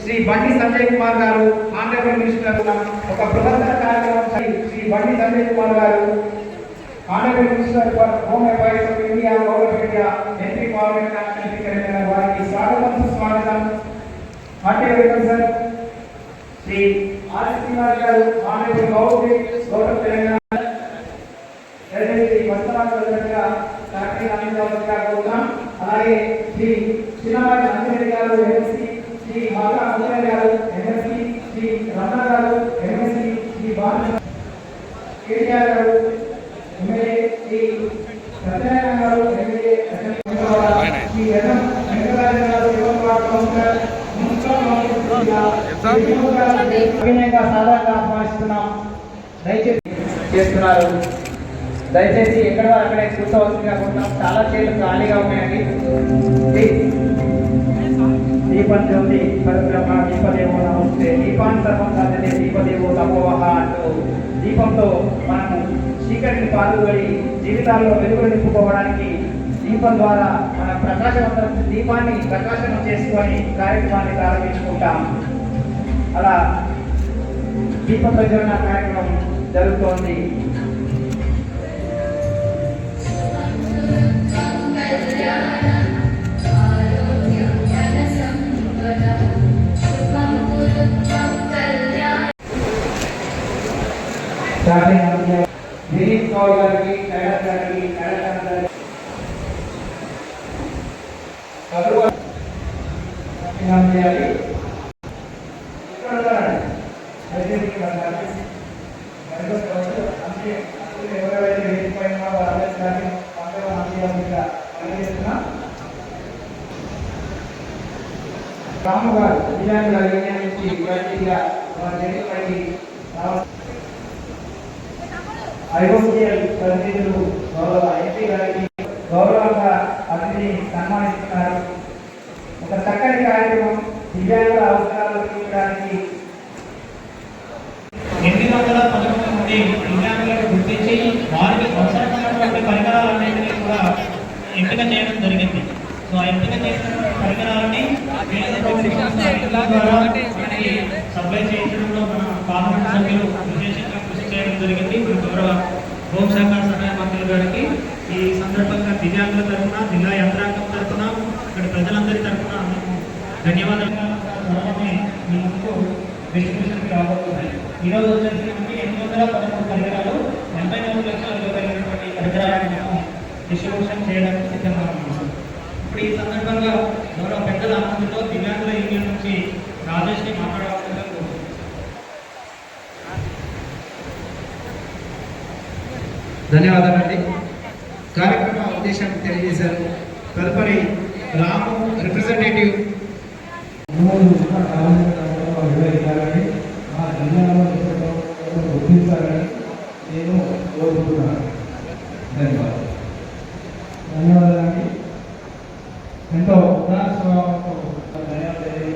శ్రీ బండి Sanjay Kumar garu honourable minister ఒక బృహత్తర కార్యక్రమం శ్రీ బండి Sanjay Kumar garu honourable minister for home affairs of India government of India MP parliament MP Telangana వారికి స్వాగతం సుస్వాగతం hearty welcome sir. Shri R Srinivas garu honourable governor Telangana Shri వస్తరాలుగా ఫ్యాక్టరీ అందించవలసిగా కోరుతాం. అలాగే శ్రీ చిన్నవారి అంజనేయ గారు ఎంఎస్సి, శ్రీ మాతా మురళి గారు ఎంఎస్సి, శ్రీ రమణ గారు ఎంఎస్సి, శ్రీ బాల కేటీఆర్ గారు ఎమ్మెల్యే, శ్రీ సత్యనారాయణ గారు ఎమ్మెల్యే, శ్రీ ఎన్ఎం వెంకటరాజన్ గారు యువకుల కౌన్సిలర్ అభినయంగా సాధారణంగా ఆహ్వానిస్తున్నాం. దయచేసి చేస్తున్నారు. దయచేసి ఎక్కడ వారు అక్కడే కూర్చోవలసిందిగా కొంటాం. చాలా చైర్లు ఖాళీగా ఉన్నాయండి. దీపం జ్యోతి పరిబ్రహ్మ దీపదేవో నమస్తే దీపాన్ని సర్వం సాధ్యతే దీపదేవో తపోవహ అంటూ దీపంతో మనము చీకటిని పాల్గొని జీవితాల్లో వెలుగులు నింపుకోవడానికి దీపం ద్వారా మన ప్రకాశవంతం దీపాన్ని ప్రకాశనం చేసుకొని కార్యక్రమాన్ని ప్రారంభించుకుంటాం. అలా దీప ప్రజ్వలన కార్యక్రమం జరుగుతోంది. దిలీప్ కౌర్ గారికి, కైలాస్ గారికి, కైలాస్ గారికి చేయాలి. ఎవరెవరైతే వేదికపైన రాము గారు విజయాన్ని నుంచి ఐఓసిఎల్ ప్రతినిధులు గౌరవ ఎంపీ గారికి గౌరవంగా అతిథిని సన్మానిస్తున్నారు. ఒక చక్కని కార్యక్రమం దివ్యాంగుల అవసరాలు తీర్చడానికి 811 మంది దివ్యాంగులను గుర్తించి వారికి అవసరమైనటువంటి పరికరాలన్నింటినీ కూడా ఎంపిక చేయడం జరిగింది. సో ఆ ఎంపిక చేసిన పరికరాలని సప్లై చేయించడంలో మన పార్లమెంట్ సభ్యులు విశేషంగా కృషి చేయడం జరిగింది. మన గౌరవ హోంశాఖ సహాయ మంత్రులు గారికి ఈ సందర్భంగా దివ్యాంగుల తరఫున, జిల్లా యంత్రాంగం తరఫున, ఇక్కడ ప్రజలందరి తరఫున మేము ధన్యవాదాలు. త్వరలోనే మీ ముందుకు డిస్ట్రిబ్యూషన్కి రాబోతున్నాయి. ఈరోజు వచ్చేసి మనకి 813 పరికరాలు 84 లక్షల విలువైనటువంటి పరికరాలను మేము డిస్ట్రిబ్యూషన్ చేయడానికి సిద్ధంగా ఉన్నాం. ఇప్పుడు ఈ సందర్భంగా గౌరవ పెద్దల ఆనందంలో దివ్యాంగుల యూనియన్ నుంచి రాజేష్ని మాట్లాడవలసిందిగా కోరుతున్నాం. ధన్యవాదాలండి. కార్యక్రమ ఉద్దేశం తెలియజేశారు. తదుపరి రాము రిప్రజెంటేటివ్ గుర్తించాలని నేను కోరుకుంటున్నాను. ధన్యవాదాలు. ధన్యవాదాలండి. ఎంతో ఉదాహరణ స్వభావంతో ధన్యవాదాలు.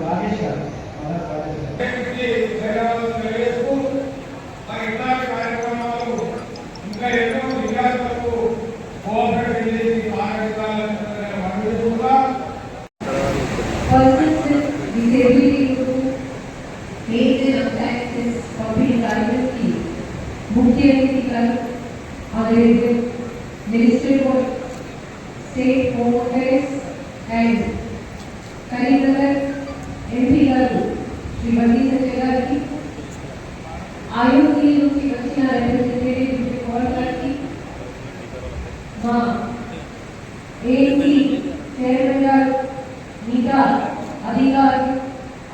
రాజేష్ గారు కార్యక్రమాలు ఇంకా ఎన్నో విద్యార్థులకు కోఆపరేట్ చేసి मुख्य अतिथि minister for state home affairs and Karimnagar MP garu Shri Bandi Sanjay गारी आयोग నుంచి వచ్చిన రిప్రజెంటేటివ్ కాల్ గారికి మా ఏసీ చైర్మన్ గారు మిగతా అధికారులు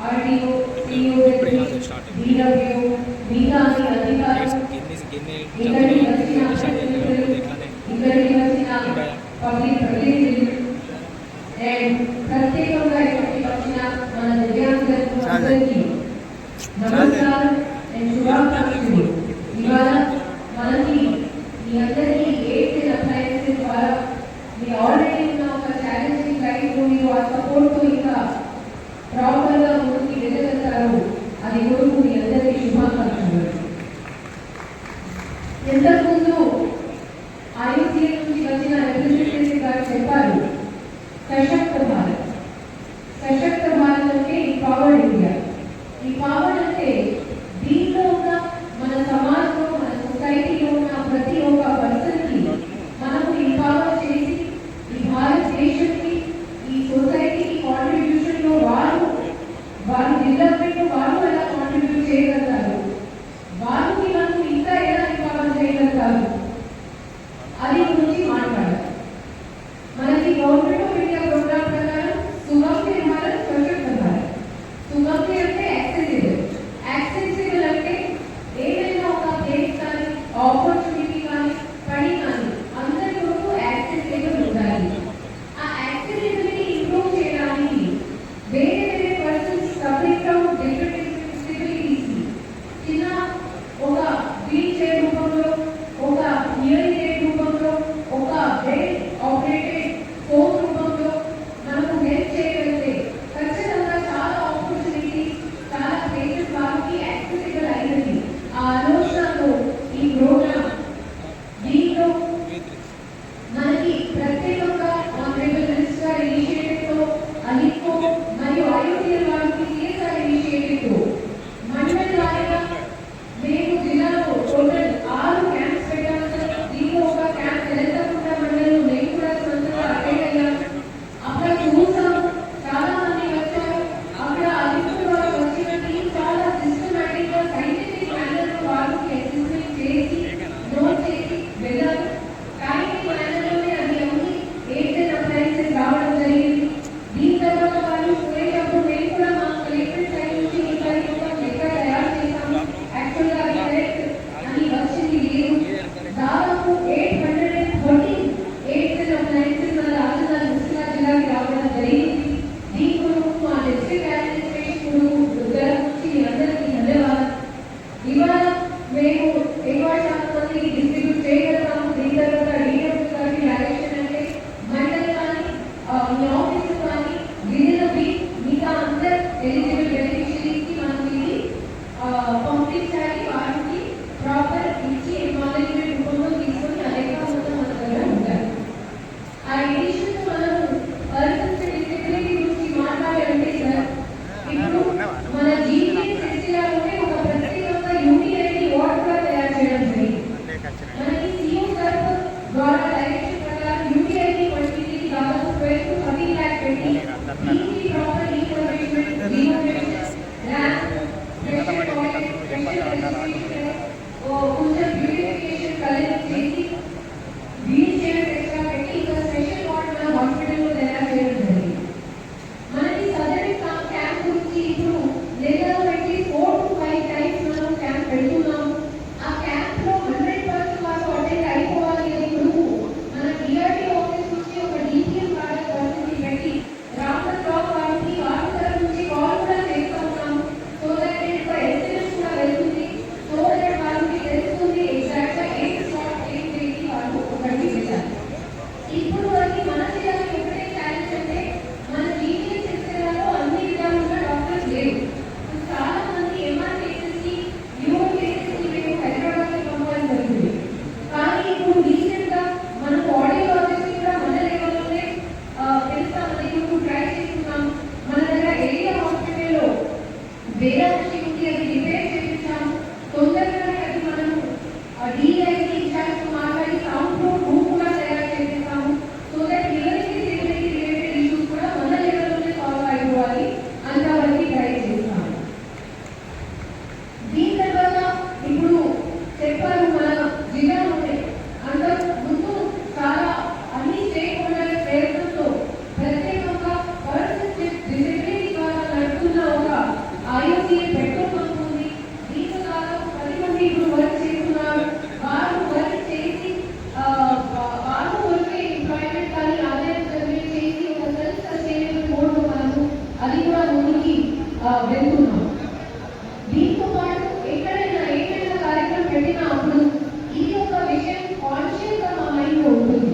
ఆర్డీఓ సిఇఓ డిడబ్ల్యూ మిగతా అధికారులు ఇక్కడికి వచ్చిన పబ్లిక్ ప్రతినిధులు అండ్ ప్రత్యేకంగా ఇక్కడికి వచ్చిన మన దివ్యాంగులకు అందరికీ నమస్కారం అండ్ శుభాకాంక్షలు. ఇవాళ మనకి మీ అందరికీ ఎయిడ్ అప్లయన్సెస్ ద్వారా మీ ఆల్రెడీ ఉన్న ఒక ఛాలెంజింగ్ లైఫ్ మీరు ఆ సపోర్ట్తో ఇంకా ప్రాపర్గా ముందుకు వెళ్ళగలుగుతారు. అది కొరకు మీ అందరికీ శుభాకాంక్షలు. ఇంతకుముందు ఐసీఎల్ నుంచి వచ్చిన రిప్రజెంటేటివ్ గారు చెప్పారు, సశక్త భారత్ అంటే డెవలప్మెంట్ వాళ్ళు ఎలా కాంట్రిబ్యూట్ చేయగలుగుతారు, వాళ్ళకి మనం ఇంకా ఎలా ఇంపార్టెంట్ చేయగలుగుతారు అది గురించి మాట్లాడాలి. మనకి గవర్నమెంట్ ఆఫ్ ఇండియా ప్రోగ్రామ్ ప్రకారం సుగమ్య భారత్ సశక్త భారత్. సుగమ్య అంటే యాక్సెసిబుల్, యాక్సెసిబుల్ అంటే ఏదైనా ఒక ప్లేస్ కానీ ఆపర్చునిటీ కానీ పని కానీ అందరి వరకు యాక్సెసిబుల్ ఉండాలి. ఆ యాక్సెసిబిలిటీ ఇంప్రూవ్ చేయడానికి వేరే వేరే persons suffering from different disabilities చిన్న ఒక వీల్ చైర్ రూపంలో, ఒక హియరింగ్ ఎయిడ్ రూపంలో, ఒక బ్రెయిన్ ఆపరేటెడ్ ఫోన్ రూపంలో మనకు హెల్ప్ చేయగలిగితే ఖచ్చితంగా చాలా ఆపర్చునిటీస్, చాలా ప్లేసెస్ వాళ్ళకి యాక్సెసిబుల్ అయినది. ఆ ఆలోచనలో ఈ ప్రోగ్రామ్ దీంట్లో మనకి ప్రత్యేకంగా ఆనరబుల్ మినిస్టర్ ఇనిషియేటివ్ తో అలికో మరియు ఐఓటీఎల్ వాళ్ళకి సిఎస్ఆర్ ఇనిషియేటివ్ తో మండల వారీగా మేము జిల్లాలో టోటల్ 6 క్యాంప్స్ పెట్టాము సార్. దీంట్లో ఒక క్యాంప్ ఎలతకుంట మండలంలో నేను కూడా సొంతంగా అటెండ్ అయ్యాను. అక్కడ చూసాము, చాలా మంది వచ్చారు. అక్కడ అలికో వాళ్ళు వచ్చిన టీం చాలా సిస్టమాటిక్ గా సైంటిఫిక్ మేనర్ లో వాళ్ళకి అసెస్మెంట్ చేసి నోట్ చేసి వెళ్ళారు. టైమింగ్ మేనర్లోనే అది అన్ని ఎయిడ్స్ అండ్ అప్లయన్సెస్ రావడం జరిగింది. దీని తర్వాత వాళ్ళు పోయేటప్పుడు మేము కూడా మా కలెక్టరేట్ సైడ్ నుంచి ఇంకా ఒక లెక్క తయారు చేశాము. యాక్చువల్గా అది కరెక్ట్ అని వచ్చింది లేదు. దాదాపు 814 ఎయిడ్స్ అండ్ అప్లయన్సెస్ మన రాజధాని మున్సిపల్ జిల్లాకి రావడం జరిగింది. దీని కొరకు మా డిస్ట్రిక్ట్ అడ్మినిస్ట్రేషన్ నుంచి అందరికీ ధన్యవాదాలు. ఇవాళ మేము 21 మందికి డిస్ట్రిబ్యూట్ చేయగలుగుతాము. దీని తర్వాత డీడబ్ల్యూ గారి డైరెక్షన్ అంటే మండలి కానీ మీ ఆఫీసు కానీ గిరిజనవి మిగతా అందరు ఎలిజిబుల్ బెనిఫిషరీస్కి మనం ఇది పంపించాలి. వారికి ప్రాపర్ ఇచ్చి ఎక్నాలజ్మెంట్ రూపంలో తీసుకొని అదే మొత్తం మన దగ్గర ఉండాలి. ఆ ఎడిషన్ మనం పర్సన్స్ డిసెబిలిటీ గురించి మాట్లాడాలంటే సార్ ఇప్పుడు మన జీపీఎస్ సిస్టంలోనే ఒక ప్రత్యేకంగా యూటీఐడి వార్డ్ కూడా తయారు చేయడం జరిగింది. మనకి సీఓ సార్ ద్వారా డైరెక్షన్ ప్రకారం యూటీఐడి పరిస్థితి దాదాపు 12 to 13 lakh పెట్టి దీనికి ప్రాపర్ ఇన్ఫర్మేషన్ కొంచెం బ్యూటిఫికేషన్ కలెక్ట్ చేసి వీల్ చైర్స్ ఎక్స్ట్రా పెట్టి ఇంకా స్పెషల్ వార్డ్ మన హాస్పిటల్లో తయారు చేయడం జరిగింది. మనకి సదరన్ క్యాంప్ గురించి ఇప్పుడు నెలలో పెట్టి 4 to 5 times మనం క్యాంప్ పెడుతున్నాము. ఆ క్యాంప్ లో 100% వాళ్ళు అటెండ్ అయిపోవాలి అని ఇప్పుడు మన డిఆర్టీ ఆఫీస్ నుంచి ఒక డిపిఎం కార్డు పరిస్థితి పెట్టి రామన్ బ్లాక్ వారికి వారి తరఫు నుంచి కాల్ కూడా చేస్తూ ఉన్నాము. సో దట్ ఒక ఎస్ఎంఎస్ కూడా వెళ్తుంది. సో దట్ వాళ్ళకి తెలుస్తుంది ఎగ్జాక్ట్ గా ఏం స్లాట్ ఏం చేసి వాళ్ళు ఒకటి వెళ్ళాలి. ఇప్పుడు వరకు మన జిల్లాలో ఎప్పుడే ఛాలెంజ్ అంటే మన జీపీఎస్ సిస్టంలో అన్ని విధాలుగా డాక్టర్స్ లేవు. చాలా మంది ఎంఆర్ కేసెస్ కి న్యూరో కేసెస్ కి మేము హైదరాబాద్ కి పంపడం జరుగుతుంది. కానీ ఇప్పుడు రీసెంట్ గా మనం ఆడియోలజిస్ట్ కూడా మన లెవెల్లోనే తెలుస్తామని ఇప్పుడు ట్రై చేస్తున్నాము. మన దగ్గర ఏరియా హాస్పిటల్లో వేరే నుంచి ఉంది, అది రిపేర్ చేయించాము. తొందరగానే అది మనము డిఐసి ఇన్ఛార్జ్ మాట్లాడి సౌండ్ ప్రూఫ్ రూమ్ కూడా తయారు చేసేస్తాము. So that hearing disability related issues కూడా మన లెవెల్లోనే సాల్వ్ అయిపోవాలి అంతవరకు ట్రై చేస్తాము. దీని తర్వాత ఇప్పుడు చెప్పారు మన జిల్లాలోనే అంతకు ముందు చాలా అన్ని స్టేక్ హోల్డర్ల ప్రయత్నంతో ప్రత్యేకంగా పర్సన్స్ విత్ డిసెబిలిటీ ద్వారా నడుపుతున్న ఒక ఐఓటీఏ పెట్రోల్ పంప్ ఉంది. దీంట్లో దాదాపు 10 మంది ఇప్పుడు వర్క్ చేస్తున్నారు. వారు వర్క్ చేసి వాళ్ళు వచ్చే ఎంప్లాయ్మెంట్ కానీ ఆదాయం జనరేట్ చేసి ఒక సెల్ఫ్ సస్టైనబుల్ మోడ్లో మనము అది కూడా ముందుకి వెళ్తున్నాం. దీంతో పాటు ఎక్కడైనా ఏదైనా కార్యక్రమం పెట్టినా అప్పుడు ఇది ఒక విషయం కాన్షియస్ గా మా మైండ్ లో ఉంటుంది.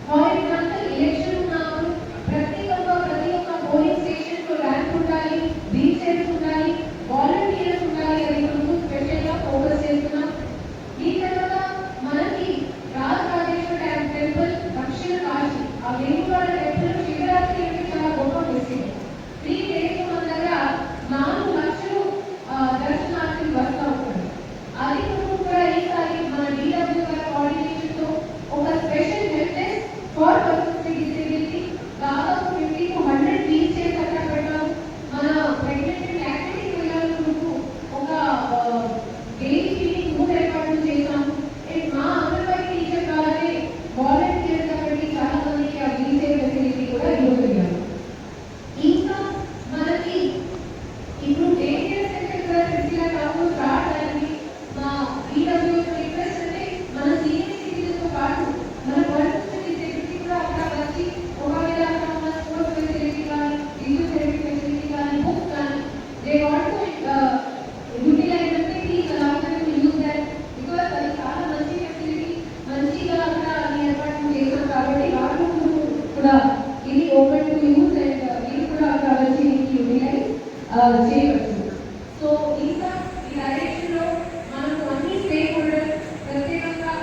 ఫర్ ఎగ్జాంపుల్ ఎలక్షన్ ఉన్నప్పుడు ప్రత్యేకంగా ప్రతి ఒక్క పోలింగ్ స్టేషన్ లో ర్యాంప్ ఉండాలి, వీల్ చైర్స్ ఉండాలి, వాలంటీర్స్ ఉండాలి. అది మనం స్పెషల్ గా ఫోకస్ చేస్తున్నాం. దీని తర్వాత మనకి రాజరాజేశ్వర టెంపుల్ దక్షిణ కాశీ ఆ వేణుగోడ టెంపుల్ శివరాత్రి అంటే చాలా గొప్ప ఫెస్టివల్. 3 days మన దగ్గర చేయవచ్చు. సో ఇంకా ఈ డైరెక్షన్లో మనకు అన్ని స్టేక్ హోల్డర్స్ ప్రత్యేకంగా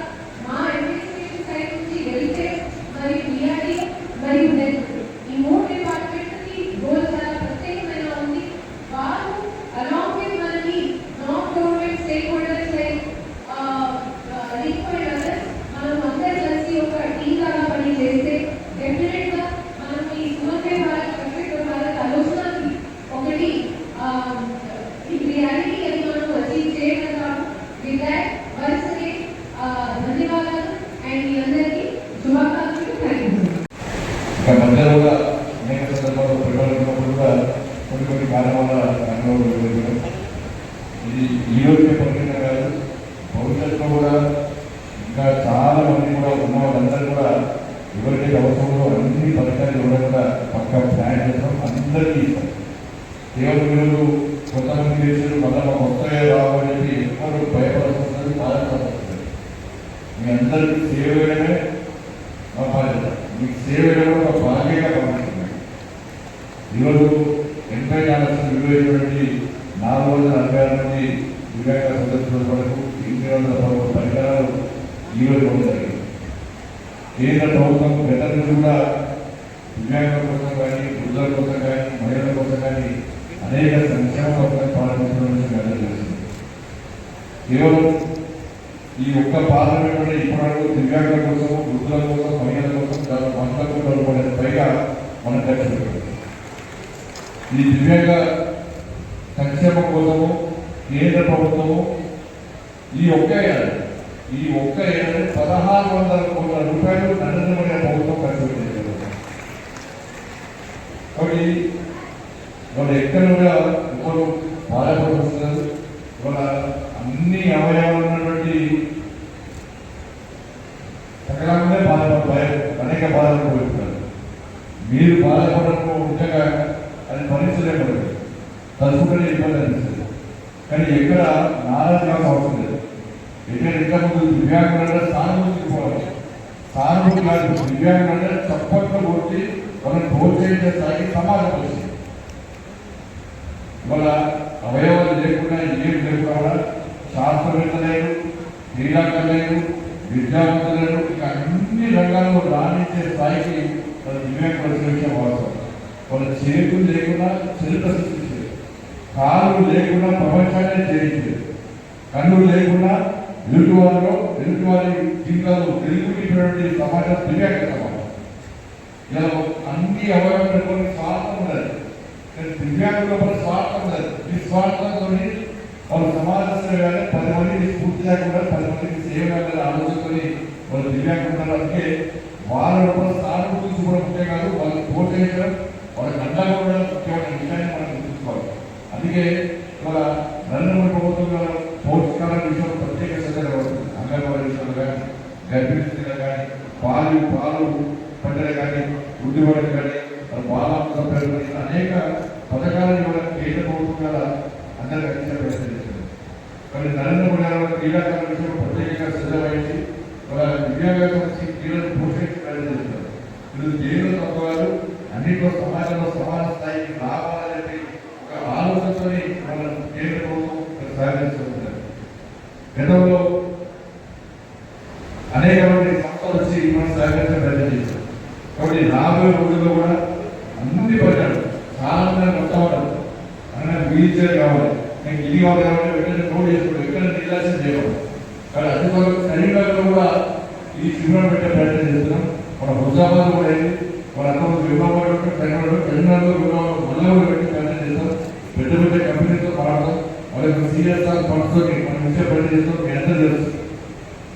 మా అడ్మినిస్ట్రేషన్ సైడ్ నుంచి వెళ్తే మరియు బిఆర్డి మరియు నెట్ ఈ 3 డిపార్ట్మెంట్స్కి గోల్ చాలా ప్రత్యేకమైన ఉంది. వారు అలాంగ్ విత్ మనకి non government stake holders like required others మనం అందరూ కలిసి ఒక టీమ్ లాగా పని చేస్తే డెఫినెట్గా మనం ఈ సుమన్వయ భారత్ పర్ఫెక్ట్ భారత్ ఆలోచనకి ఒకటి రియాలిటీ అది మనం అచీవ్ చేయగలుగుతాము. విత్ దట్ వన్స్ అగైన్ ధన్యవాదాలు అండ్ మీ అందరికీ శుభాకాంక్షలు. Thank you. ఇక మధ్యలో కూడా అనేక సందర్భాల్లో పిల్లలు కూడా కొన్ని కారణాల అనుభవం ఇది ఈ రోజునే పరిమితం కాదు, భవిష్యత్తులో కూడా ఇంకా చాలా మంది కూడా ఉన్న వాళ్ళందరూ కూడా ఎవరికైతే అవసరంలో అన్ని పథకాలు ఇవ్వడం కూడా పక్క ప్లాన్ చేస్తాం, అందరికీ ఇస్తాం. కేవలం మీరు కొంతమంది చేశారు మళ్ళీ మాకు వస్తాయో రావు అని చెప్పి ఎవరు భయపడాల్సి బాధపడాల్సి వస్తుంది. మీ అందరికీ సేవ చేయడమే మా బాధ్యత, మీకు సేవ చేయడం ఒక బాధ్యతగా పంపిస్తుంది. ఈరోజు 84 విలువైనటువంటి 446 మంది దివ్యాంగ సదస్సుల వరకు 800 పరికరాలు ఈరోజు జరిగింది. కేంద్ర ప్రభుత్వం గత నుంచి కూడా దివ్యాంగుల కోసం కానీ, వృద్ధుల కోసం కానీ, మహిళల కోసం కానీ అనేక సంక్షేమ పథకాలు ప్రారంభించడం చేసింది. కేవలం ఈ ఒక్క పార్లమెంట్ ఇప్పటివరకు దివ్యాంగుల కోసం, వృద్ధుల కోసం, మహిళల కోసం 100 కోట్ల రూపాయల పైగా మనం ఖర్చు పెట్టాం. ఈ దివ్యాంగ సంక్షేమం కోసము కేంద్ర ప్రభుత్వము ఈ ఒక్క ఏడాది 1600 కోట్ల రూపాయలు నరేంద్ర మోడీ ప్రభుత్వం ఖర్చు పెట్టారు. కాబట్టి వాళ్ళు ఎక్కడ కూడా ఎవరు బాధపడుతున్నారు, ఇవాళ అన్ని అవయవాలు ఉన్నటువంటి సకలంగా అనేక బాధలు పోతున్నారు. మీరు బాధపడడం ముఖ్యంగా అది భరించలేకపోతుంది, తలుపుకొని ఇబ్బంది అనిపిస్తుంది. కానీ ఎక్కడ నారాజు అవసరం లేదు. ఎక్కడ ఇంతకుముందు దివ్యాంగులంటే సానుభూతికి పోవాలి, సానుభూతి కాదు, దివ్యాంగులంటే చప్పట్లు కొట్టి వాళ్ళని ప్రోత్సహించే స్థాయికి సమాజం వచ్చింది. ఇవాళ అవయవాలు లేకుండా ఏం లేకుండా శాస్త్రవేత్త లేదు, క్రీడాకారులు లేదు, విద్యావంతులు లేదు, ఇక అన్ని రంగాల్లో రాణించే స్థాయికి వాళ్ళ దివ్యాంగులు వచ్చే విషయం వాస్తవం. వాళ్ళ చేతులు లేకుండా చరిత్ర సృష్టించారు, కాళ్ళు లేకుండా ప్రపంచాన్ని జయించారు, కన్ను లేకుండా ఎదుటివారి జీవితాలు వెలుగునిటువంటి సమాజం దివ్యాంగ సమాజం. ఇలా అన్ని అవయవాలు పెట్టుకొని స్వార్థం ఉండదు, దివ్యాంగుల పట్ల స్వార్థం ఉండదు. ఈ స్వార్థంతో వాళ్ళు సమాజ సేవ 10 మందికి స్ఫూర్తిగా కూడా 10 మందికి సేవ ఆలోచించుకొని వాళ్ళు దివ్యాంగులు ఉన్నారు. అందుకే వాళ్ళ లోపల సానుభూతి కూడా ముఖ్యం కాదు, వాళ్ళు ప్రోత్సహించడం, వాళ్ళకి అండగా కూడా ముఖ్యమైన విషయాన్ని మనం గుర్తుంచుకోవాలి. అందుకే ఇవాళ నరేంద్ర మోడీ ప్రభుత్వం పౌష్టికాల విషయంలో ప్రత్యేక శ్రద్ధ కనబడుతుంది. అంగన్వాడీ విషయంలో కానీ, గర్భిణీ స్త్రీలు కానీ, పాలు పంటలు కానీ, వృద్ధివాళ్ళు కానీ, బాలాంశాలు అనేక పథకాలను ఇవాళ కేంద్ర ప్రభుత్వం ద్వారా అందరికీ అందించే ప్రయత్నం చేస్తుంది. కానీ నరేంద్ర మోడీ గారు క్రీడాకారుల విషయంలో ప్రత్యేకంగా శ్రద్ధ వహించి వాళ్ళ దివ్యాంగ క్రీడలను ప్రోత్సహించే ప్రయత్నం చేస్తారు. వీళ్ళు దేనిలో తక్కువ అన్నింటిలో సమాజంలో సమాన స్థాయికి రావాలని చెప్పి ఒక ఆలోచనతో మన కేంద్ర ప్రభుత్వం సహకరిస్తున్నారు. గతంలో అనేక మంది సంస్థలు వచ్చి మనం సహకరించే ప్రయత్నం చేశారు. కాబట్టి రాబోయే రోజుల్లో కూడా అన్ని పడ్డాడు చాలా మంది మొత్తం అన్న వీల్ చైర్ కావాలి, నేను ఇది కావాలి కాబట్టి వెంటనే నోట్ చేసుకోవడం, ఎక్కడ నిర్లక్ష్యం చేయడం. కానీ అతి కరీంనగర్లో కూడా ఈ శిబిరం పెట్టే ప్రయత్నం చేస్తున్నాం. మన హుజాబాద్ కూడా అయింది, మన అంతకు విమానాలు తెలంగాణలో మల్లూరు పెట్టి ప్రయత్నం చేస్తాం. పెద్ద పెద్ద కంపెనీతో మాట్లాడతాం, వాళ్ళకి సిఎస్ఆర్ ఫండ్స్ తోటి మనం ఇచ్చే ప్రయత్నం చేస్తాం. మీ అందరూ తెలుసు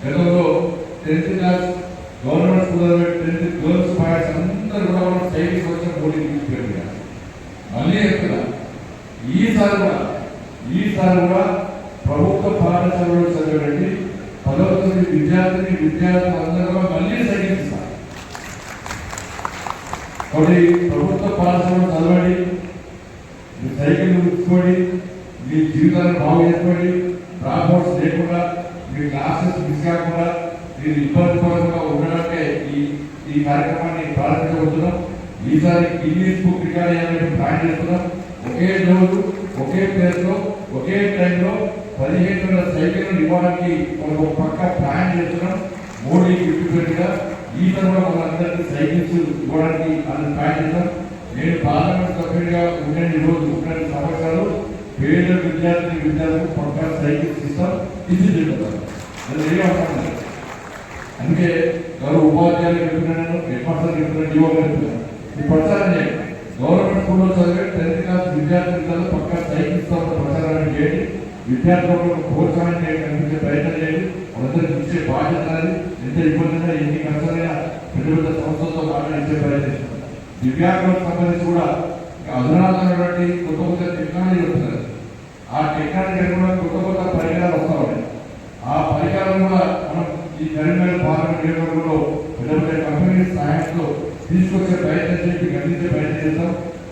గతంలో 10th class government school 10th girls boys అందరూ కూడా మనం సైకిల్స్ వచ్చిన పోటీ తీసుకెళ్ళి మళ్ళీ చెప్తున్నా, ఈసారి కూడా ప్రభుత్వ పాఠశాలలో చదివేటి 10వ తరగతి విద్యార్థులందరూ మళ్ళీ సైకిల్ ఇస్తారు. కాబట్టి ప్రభుత్వ పాఠశాలలో చదవండి, మీ సైకిల్ తీసుకోండి, మీ జీవితాలను బాగు చేసుకోండి, డ్రాప్అవుట్స్ లేకుండా, మీ క్లాసెస్ మిస్ కాకుండా, మీరు ఇబ్బంది పడకుండా ఉండడానికే ఈ కార్యక్రమాన్ని ప్రారంభించబోతున్నాం. ఈసారి గిన్నీస్ బుక్ రికార్డ్ అయ్యాలని ప్లాన్ చేస్తున్నాం. ఒకే రోజు ఒకే ప్లేస్ లో ఒకే టైంలో 1500 సైకిల్ ఇవ్వడానికి ఒక పక్క ప్లాన్ చేస్తున్నాం. మోడీ గిఫ్ట్గా ఈసారి కూడా మనందరికీ సైకిల్స్ ఇవ్వడానికి అది ప్లాన్ చేస్తాం. నేను పార్లమెంట్ సభ్యుడిగా ఉండే రోజు ఉన్న సంవత్సరాలు పేద విద్యార్థులకు పక్క సైకిల్స్ ఇస్తాం, తీసుకుంటాం. అది ఏమవుతుంది. అందుకే గౌరవ ఉపాధ్యాయులు చెప్తున్నాను, హెడ్ మాస్టర్ చెప్తున్నాను, జీవో చెప్తున్నాను. ఈ ప్రచారాన్ని గవర్నమెంట్ స్కూల్లో చదివే 10th క్లాస్ విద్యార్థులకు పక్క సైకిల్ ఇస్తామని ప్రచారాన్ని చేయండి. విద్యార్థులకు ప్రోత్సాహం కనిపించే ప్రయత్నం చేయండి. వాళ్ళందరికీ ఇచ్చే బాధ్యత అనేది ఎంత ఇబ్బందిగా ఎన్ని కష్టమైనా పెద్ద పెద్ద సంస్థలతో మాట్లాడించే ప్రయత్నిస్తున్నాం. దివ్యాంగులకు సంబంధించి కూడా అధునాతమైనటువంటి కొత్త కొత్త టెక్నాలజీ వస్తున్నారు. ఆ టెక్నాలజీ కూడా కొత్త పరికరాలు వస్తూ ఉన్నాయి. ఆ పరికరాలు కూడా మనం ఈ కరీంనగర్ పార్లమెంట్ నియోజకవర్గంలో పెద్ద పెద్ద కంపెనీ సహాయంతో తీసుకొచ్చే ప్రయత్నం చేసి గమనించే ప్రయత్నం చేస్తాం.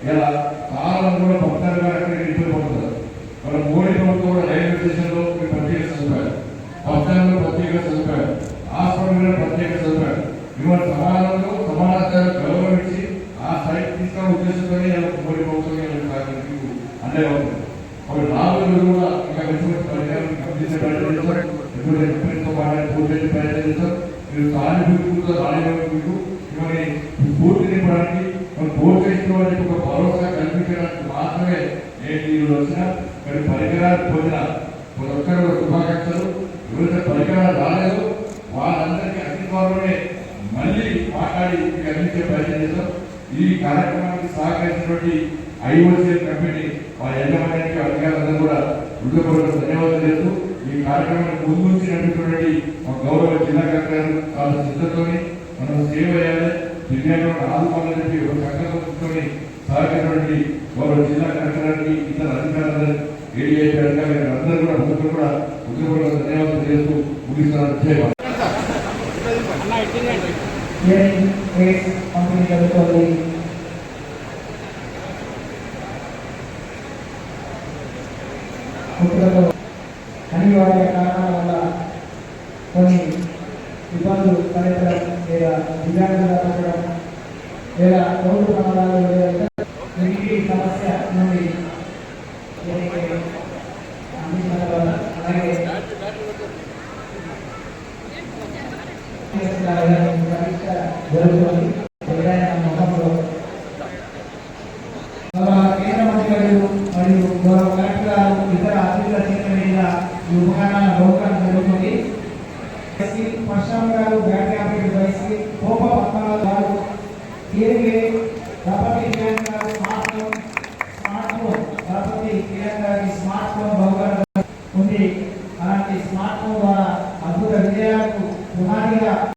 ఇలా చాలా మంది కూడా భక్తులుగా అక్కడికి వెళ్ళిపోతున్నారు. మన మోడీ ప్రభుత్వం కూడా రైల్వే స్టేషన్లో ప్రత్యేక సదుపాయాలు, భక్తులలో ప్రత్యేక సదుపాయాలు, హాస్పిటల్లో ప్రత్యేక సదుపాయాలు, మిమ్మల్ని సమానాచారం గౌరవించి ఆ సైట్ తీసుకున్న ఉద్దేశంతో మోడీ ప్రభుత్వం అంటే అవుతుంది. ఒక 4 రోజులు కూడా ఇంకా మంచి మంచి పరికరాలు గమనించే ప్రయత్నం చేస్తారు. ఎంతో పూర్తి ప్రయత్నం చేస్తాం. మీరు సానుభూతితో రాయడానికి మిమ్మల్ని స్ఫూర్తి నింపడానికి మనం ప్రోత్సహించడానికి ఒక భరోసా కల్పించడానికి మాత్రమే నేను ఈ వచ్చిన మరి పరికరాలు పొందిన ప్రతి ఒక్కరు శుభాకాంక్షలు. ఎవరైతే పరికరాలు రాలేదు వాళ్ళందరికీ అన్ని ద్వారానే మళ్ళీ మాట్లాడి అందించే ప్రయత్నం చేస్తాం. ఈ కార్యక్రమానికి సహకరించినటువంటి ఐఓసిఎల్ కంపెనీ వారి యజమానికి అధికారులందరూ కూడా హృదయపూర్వక ధన్యవాదాలు చేస్తూ ఈ కార్యక్రమాన్ని ముందు నుంచి నడుపుతున్నటువంటి మా గౌరవ జిల్లా కలెక్టర్ వాళ్ళ సిద్ధతోని మనం సేవ చేయాలి, దివ్యాంగులను ఆదుకోవాలని చెప్పి ఒక సంకల్పంతో సహకరించినటువంటి గౌరవ జిల్లా కలెక్టర్కి ఇతర అధికారులందరూ ఏడీఐపీ అధికారులు అందరూ కూడా ముందు కూడా హృదయపూర్వక ధన్యవాదాలు చేస్తూ ముగిస్తున్నారు. పంపిణీ జరుగుతుంది. అనివార్య కారణాల వల్ల కొన్ని ఇబ్బందులు తలెత్తడం లేదా దివ్యాంగులుగా పెట్టడం లేదా రోడ్డు ప్రమాదాలు లేదా సమస్య నుండి అందించడం వల్ల అలాగే జరుగుతుంది. మొత్తంలో కేంద్ర మంత్రి మరియు గౌరవ కలెక్టర్ గారు ఇతర అతిథుల చేతుల మీద ఈ ఉపకరణాల బహుకరణ జరుగుతుంది. పరశురామ్ గారు బ్యాటరీ ఆపరేటర్ వయసు కోప పద్మనాభ గారు ఏరిగే గణపతి కిరణ్ గారు స్మార్ట్ ఫోన్ గణపతి కిరణ్ గారి స్మార్ట్ ఫోన్ బహుకరణ ఉంది. అలాంటి స్మార్ట్ ఫోన్ ద్వారా అద్భుత విజయాలకు పునాదిగా